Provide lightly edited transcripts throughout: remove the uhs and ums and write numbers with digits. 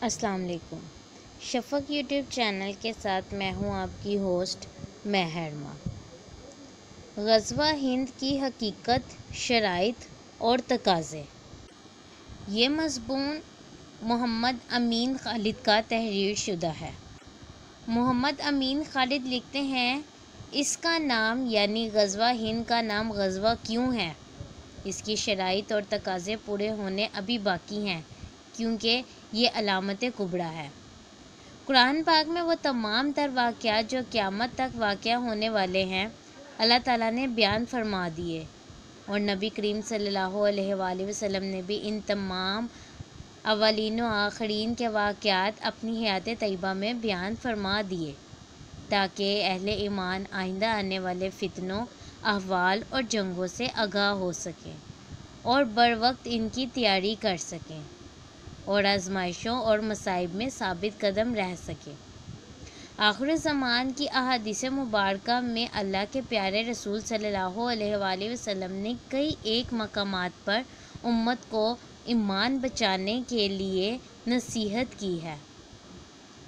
السلام علیکم۔ شفق YouTube channel کے ساتھ میں ہوں آپ کی ہوسٹ مہرما۔ غزوہ ہند کی حقیقت، شرائط اور تقاضے۔ یہ مضمون محمد امین خالد کا تحریر شدہ ہے۔ محمد امین خالد لکھتے ہیں، اس کا نام یعنی غزوہ ہند کا نام غزوہ کیوں ہے؟ اس کی شرائط اور تقاضے پورے ہونے ابھی باقی ہیں، کیونکہ یہ علامت کبریٰ ہے۔ قرآن پاک میں وہ تمام تر واقعات جو قیامت تک واقع ہونے والے ہیں، اللہ تعالیٰ نے بیان فرما دیے، اور نبی کریم صلی اللہ علیہ وآلہ وسلم نے بھی ان تمام اولین و آخرین کے واقعات اپنی حیات طیبہ میں بیان فرما دیے، تاکہ اہل ایمان آئندہ آنے والے فتنوں، احوال اور جنگوں سے آگاہ ہو سکیں اور بروقت ان کی تیاری کر سکیں اور آزمائشوں اور مصائب میں ثابت قدم رہ سکیں۔ آخر زمان کی احادیث مبارکہ میں اللہ کے پیارے رسول صلی اللہ علیہ وآلہ وسلم نے کئی ایک مقامات پر امت کو ایمان بچانے کے لیے نصیحت کی ہے،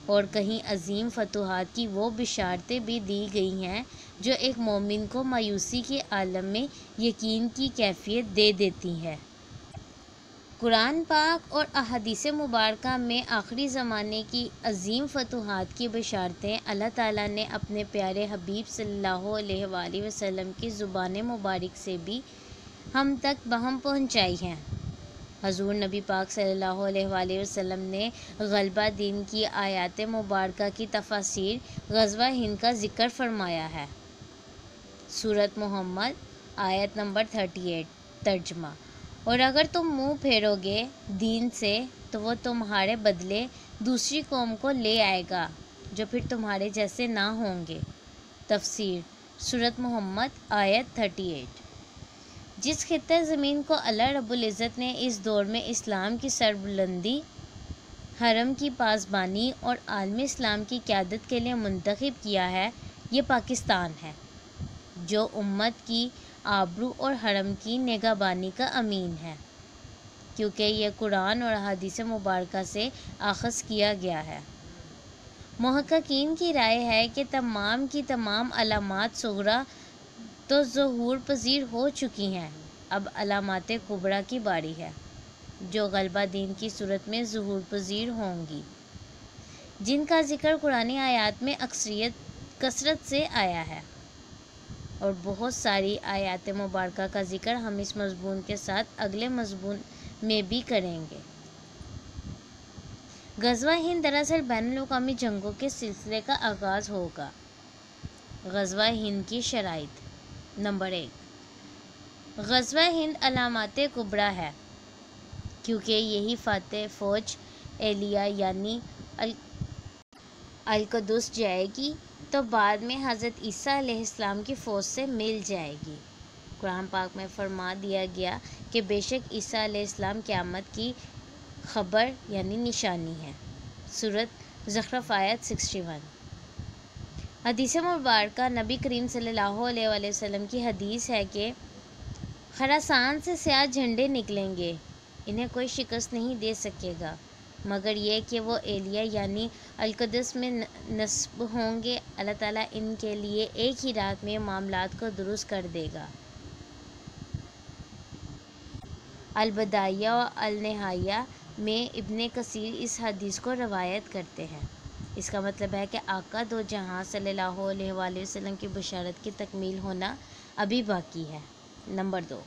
اور کہیں عظیم فتوحات کی وہ بشارتیں بھی دی گئی ہیں جو ایک مومن کو مایوسی کے عالم میں یقین کی کیفیت دے دیتی ہیں۔ قرآن پاک اور احادیث مبارکہ میں آخری زمانے کی عظیم فتوحات کی بشارتیں اللہ تعالیٰ نے اپنے پیارے حبیب صلی اللہ علیہ وآلہ وسلم کی زبان مبارک سے بھی ہم تک بہم پہنچائی ہیں۔ حضور نبی پاک صلی اللہ علیہ وآلہ وسلم نے غلبہ دین کی آیات مبارکہ کی تفاسیر غزوہ ہند کا ذکر فرمایا ہے۔ سورۃ محمد آیت نمبر 38 ترجمہ: اور اگر تم منہ پھیرو گے دین سے تو وہ تمہارے بدلے دوسری قوم کو لے آئے گا جو پھر تمہارے جیسے نہ ہوں گے۔ تفسیر: سورۃ محمد آیت 38۔ جس خطہ زمین کو اللہ رب العزت نے اس دور میں اسلام کی سربلندی، حرم کی پاسبانی اور عالم اسلام کی قیادت کے لیے منتخب کیا ہے، یہ پاکستان ہے، جو امت کی آبرو اور حرم کی نگہبانی کا امین ہے، کیونکہ یہ قرآن اور احادیث مبارکہ سے اخذ کیا گیا ہے۔ محققین کی رائے ہے کہ تمام کی تمام علامات صغریٰ تو ظہور پذیر ہو چکی ہیں، اب علامات کبریٰ کی باری ہے، جو غلبہ دین کی صورت میں ظہور پذیر ہوں گی، جن کا ذکر قرآنی آیات میں کثرت سے آیا ہے، اور بہت ساری آیات مبارکہ کا ذکر ہم اس مضمون کے ساتھ اگلے مضمون میں بھی کریں گے۔ غزوہ ہند دراصل بین الاقوامی جنگوں کے سلسلے کا آغاز ہوگا۔ غزوہ ہند کی شرائط۔ نمبر 1، غزوہ ہند علامات کبریٰ ہے، کیونکہ یہی فاتح فوج اہلیہ یعنی القدس جائے گی تو بعد میں حضرت عیسیٰ علیہ السلام کی فوج سے مل جائے گی۔ قرآن پاک میں فرما دیا گیا کہ بے شک عیسیٰ علیہ السلام قیامت کی خبر یعنی نشانی ہے۔ سورۃ زخرف آیت 61۔ حدیث مبارکہ نبی کریم صلی اللہ علیہ وآلہ وسلم کی حدیث ہے کہ خراسان سے سیاہ جھنڈے نکلیں گے، انہیں کوئی شکست نہیں دے سکے گا، مگر یہ کہ وہ اہلیہ یعنی القدس میں نصب ہوں گے۔ اللہ تعالیٰ ان کے لیے ایک ہی رات میں معاملات کو درست کر دے گا۔ البدایہ و النہایہ میں ابن کثیر اس حدیث کو روایت کرتے ہیں۔ اس کا مطلب ہے کہ آقا دو جہاں صلی اللہ علیہ وآلہ وسلم کی بشارت کی تکمیل ہونا ابھی باقی ہے۔ نمبر 2،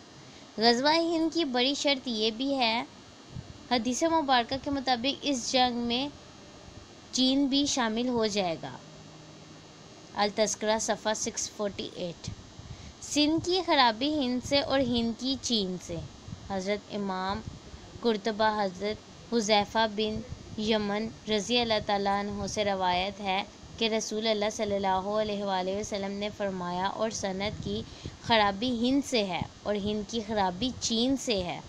غزوہ ہند کی بڑی شرط یہ بھی ہے، حدیث مبارکہ کے مطابق اس جنگ میں چین بھی شامل ہو جائے گا۔ التذکرہ صفحہ 648۔ سندھ کی خرابی ہند سے اور ہند کی چین سے۔ حضرت امام قرطبہ حضرت حذیفہ بن یمن رضی اللہ تعالیٰ عنہ سے روایت ہے کہ رسول اللہ صلی اللہ علیہ وآلہ وسلم نے فرمایا، اور سند کی خرابی ہند سے ہے اور ہند کی خرابی چین سے ہے،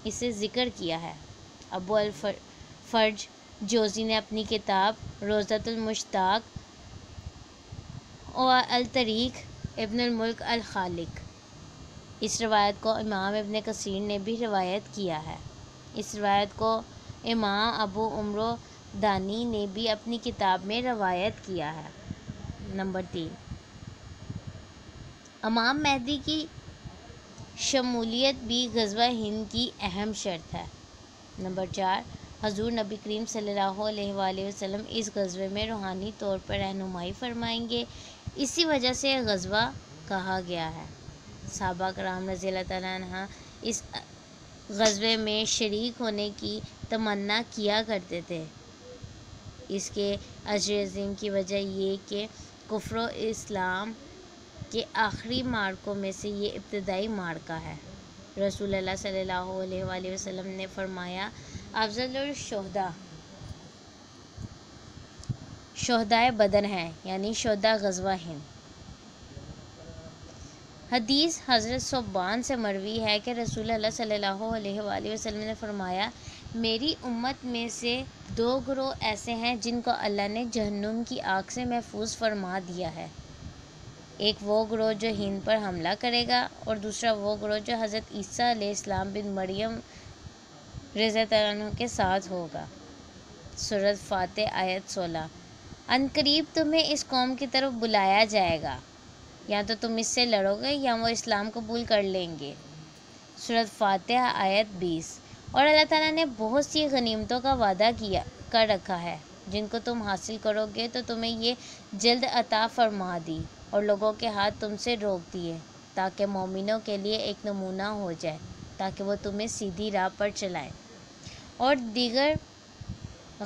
اسے ذکر کیا ہے۔ ابو الفرج جوزی نے اپنی کتاب روضۃ المشتاق و الطریق ابن الملک الخالق، اس روایت کو امام ابن کثیر نے بھی روایت کیا ہے۔ اس روایت کو امام ابو عمرو دانی نے بھی اپنی کتاب میں روایت کیا ہے۔ نمبر 3، امام مہدی کی شمولیت بھی غزوہ ہند کی اہم شرط ہے۔ نمبر 4، حضور نبی کریم صلی اللہ علیہ وآلہ وسلم اس غزوے میں روحانی طور پر رہنمائی فرمائیں گے، اسی وجہ سے یہ غزوہ کہا گیا ہے۔ صحابہ کرام رضی اللہ تعالیٰ عنہ اس غزوے میں شریک ہونے کی تمنا کیا کرتے تھے۔ اس کے اجر عظیم کی وجہ یہ کہ کفر و اسلام کے آخری معرکوں میں سے یہ ابتدائی معرکہ ہے۔ رسول اللہ صلی اللہ علیہ وآلہ وسلم نے فرمایا، افضل الشہداء شہدائے بدر ہیں، یعنی شہداء غزوہ ہند۔ حدیث حضرت ثوبان سے مروی ہے کہ رسول اللہ صلی اللہ علیہ وآلہ وسلم نے فرمایا، میری امت میں سے 2 گروہ ایسے ہیں جن کو اللہ نے جہنم کی آگ سے محفوظ فرما دیا ہے۔ ایک وہ گروہ جو ہند پر حملہ کرے گا اور دوسرا وہ گروہ جو حضرت عیسیٰ علیہ السلام بن مریم رضی اللہ عنہ کے ساتھ ہوگا۔ سورۃ فاتح آیت 16۔ عنقریب تمہیں اس قوم کی طرف بلایا جائے گا، یا تو تم اس سے لڑو گے یا وہ اسلام قبول کر لیں گے۔ سورۃ فاتح آیت 20۔ اور اللہ تعالیٰ نے بہت سی غنیمتوں کا وعدہ کر رکھا ہے، جن کو تم حاصل کرو گے تو تمہیں یہ جلد عطا فرما دی، اور لوگوں کے ہاتھ تم سے روک دیے، تاکہ مومنوں کے لیے ایک نمونہ ہو جائے، تاکہ وہ تمہیں سیدھی راہ پر چلائیں۔ اور دیگر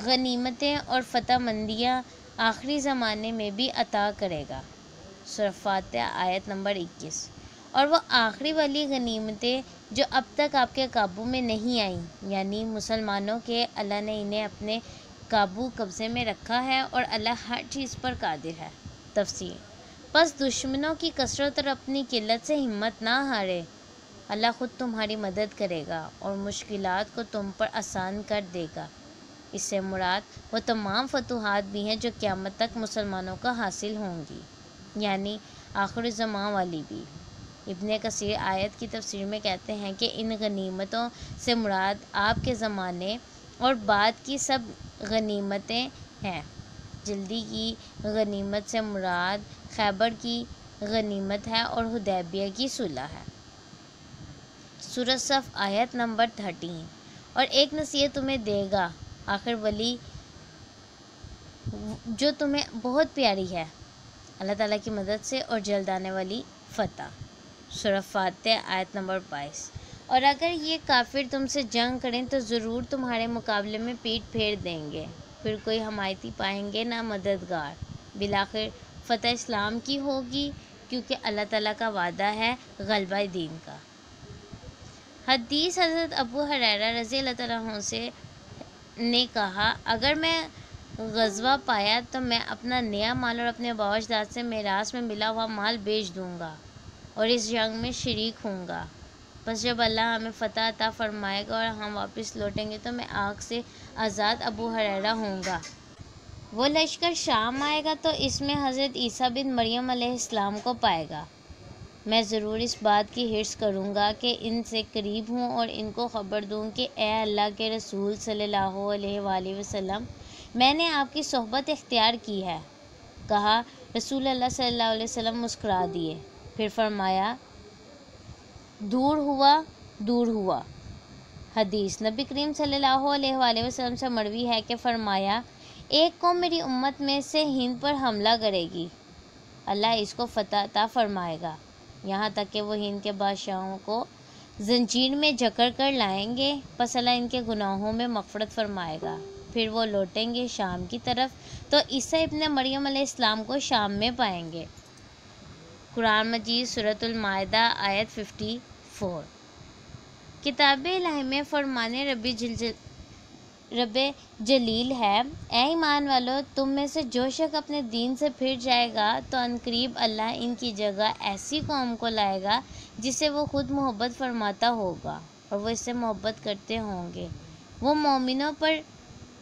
غنیمتیں اور فتح مندیاں آخری زمانے میں بھی عطا کرے گا۔ سورۃ فاتح آیت نمبر 21۔ اور وہ آخری والی غنیمتیں جو اب تک آپ کے قابو میں نہیں آئیں، یعنی مسلمانوں کے اللہ نے انہیں اپنے قبضے میں رکھا ہے، اور اللہ ہر چیز پر قادر ہے۔ تفسیر۔ پس دشمنوں کی کثرت اور اپنی قلت سے ہمت نہ ہارے، اللہ خود تمہاری مدد کرے گا اور مشکلات کو تم پر آسان کر دے گا۔ اس سے مراد وہ تمام فتوحات بھی ہیں جو قیامت تک مسلمانوں کو حاصل ہوں گی، یعنی آخر الزمان والی بھی۔ ابن کثیر آیت کی تفسیر میں کہتے ہیں کہ ان غنیمتوں سے مراد آپ کے زمانے اور بعد کی سب غنیمتیں ہیں۔ جلدی کی غنیمت سے مراد خیبر کی غنیمت ہے اور حدیبیہ کی صلح ہے۔ سورۃ صف آیت نمبر 13۔ اور ایک نصیحت تمہیں دے گا آخر ولی جو تمہیں بہت پیاری ہے، اللہ تعالیٰ کی مدد سے اور جلد آنے والی فتح۔ سورۃ فاتح آیت نمبر 22۔ اور اگر یہ کافر تم سے جنگ کریں تو ضرور تمہارے مقابلے میں پیٹ پھیر دیں گے، پھر کوئی حمایتی پائیں گے نہ مددگار، بالآخر فتح اسلام کی ہوگی، کیونکہ اللہ تعالیٰ کا وعدہ ہے غلبہ دین کا۔ حدیث حضرت ابو ہریرہ رضی اللہ تعالیٰ عنہ سے نے کہا، اگر میں غزوہ پایا تو میں اپنا نیا مال اور اپنے باء و اجداد سے میراث میں ملا ہوا مال بیچ دوں گا اور اس جنگ میں شریک ہوں گا۔ بس جب اللہ ہمیں فتح عطا فرمائے گا اور ہم واپس لوٹیں گے تو میں آگ سے آزاد ابو ہریرہ ہوں گا۔ وہ لشکر شام آئے گا تو اس میں حضرت عیسیٰ بن مریم علیہ السلام کو پائے گا۔ میں ضرور اس بات کی حرص کروں گا کہ ان سے قریب ہوں اور ان کو خبر دوں کہ اے اللہ کے رسول صلی اللہ علیہ وآلہ وسلم، میں نے آپ کی صحبت اختیار کی ہے۔ کہا، رسول اللہ صلی اللہ علیہ وسلم مسکرا دیے، پھر فرمایا، دور ہوا دور ہوا۔ حدیث نبی کریم صلی اللہ علیہ وآلہ وسلم سے مروی ہے کہ فرمایا، ایک قوم میری امت میں سے ہند پر حملہ کرے گی، اللہ اس کو فتح عطا فرمائے گا، یہاں تک کہ وہ ہند کے بادشاہوں کو زنجیر میں جکڑ کر لائیں گے، پس اللہ ان کے گناہوں میں مغفرت فرمائے گا، پھر وہ لوٹیں گے شام کی طرف تو عیسیٰ ابن مریم علیہ السلام کو شام میں پائیں گے۔ قرآن مجید سورۃ المائدہ آیت 54۔ کتاب الہی میں فرمان رب جلیل ہے، اے ایمان والو، تم میں سے جو شخص اپنے دین سے پھر جائے گا تو عنقریب اللہ ان کی جگہ ایسی قوم کو لائے گا جس سے وہ خود محبت فرماتا ہوگا اور وہ اس سے محبت کرتے ہوں گے۔ وہ مومنوں پر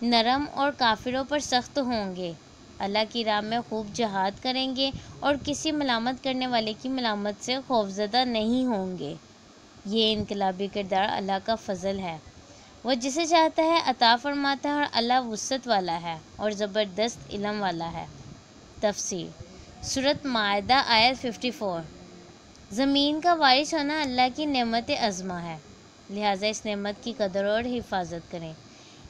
نرم اور کافروں پر سخت ہوں گے، اللہ کی راہ میں خوب جہاد کریں گے اور کسی ملامت کرنے والے کی ملامت سے خوفزدہ نہیں ہوں گے۔ یہ انقلابی کردار اللہ کا فضل ہے۔ وہ جسے چاہتا ہے عطا فرماتا ہے اور اللہ وسعت والا ہے اور زبردست علم والا ہے۔ تفسیر سورۃ مائدہ آیت 54۔ زمین کا وارث ہونا اللہ کی نعمت عظمہ ہے، لہٰذا اس نعمت کی قدر اور حفاظت کریں۔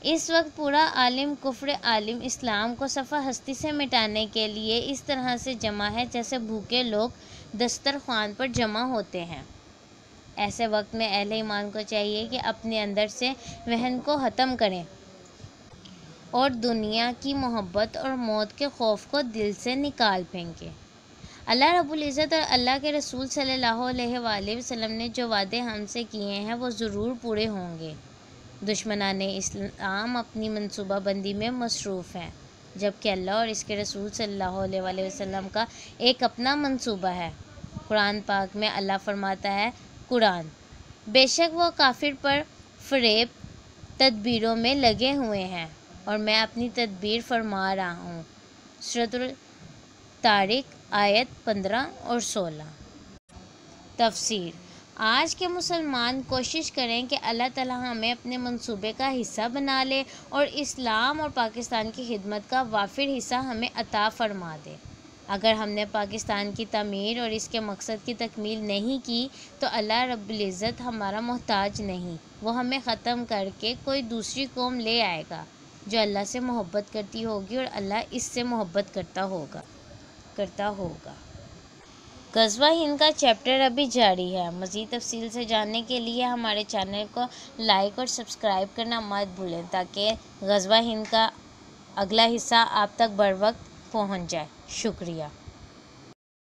اس وقت پورا عالم کفر عالم اسلام کو صفحہ ہستی سے مٹانے کے لیے اس طرح سے جمع ہے جیسے بھوکے لوگ دسترخوان پر جمع ہوتے ہیں۔ ایسے وقت میں اہل ایمان کو چاہیے کہ اپنے اندر سے وہن کو ختم کریں اور دنیا کی محبت اور موت کے خوف کو دل سے نکال پھینکیں۔ اللہ رب العزت اور اللہ کے رسول صلی اللہ علیہ وآلہ وسلم نے جو وعدے ہم سے کیے ہیں وہ ضرور پورے ہوں گے۔ دشمنان اسلام اپنی منصوبہ بندی میں مصروف ہیں، جبکہ اللہ اور اس کے رسول صلی اللہ علیہ وآلہ وسلم کا ایک اپنا منصوبہ ہے۔ قرآن پاک میں اللہ فرماتا ہے، قرآن بے شک وہ کافر پر فریب تدبیروں میں لگے ہوئے ہیں اور میں اپنی تدبیر فرما رہا ہوں۔ سورۃ الطارق آیت 15 اور 16۔ تفسیر آج کے مسلمان کوشش کریں کہ اللہ تعالی ہمیں اپنے منصوبے کا حصہ بنا لے اور اسلام اور پاکستان کی خدمت کا وافر حصہ ہمیں عطا فرما دے۔ اگر ہم نے پاکستان کی تعمیر اور اس کے مقصد کی تکمیل نہیں کی تو اللہ رب العزت ہمارا محتاج نہیں، وہ ہمیں ختم کر کے کوئی دوسری قوم لے آئے گا جو اللہ سے محبت کرتی ہوگی اور اللہ اس سے محبت کرتا ہوگا۔ غزوہ ہند کا چیپٹر ابھی جاری ہے۔ مزید تفصیل سے جاننے کے لیے ہمارے چینل کو لائک اور سبسکرائب کرنا مت بھولیں تاکہ غزوہ ہند کا اگلا حصہ آپ تک بر وقت پہنچ جائے۔ شکریہ۔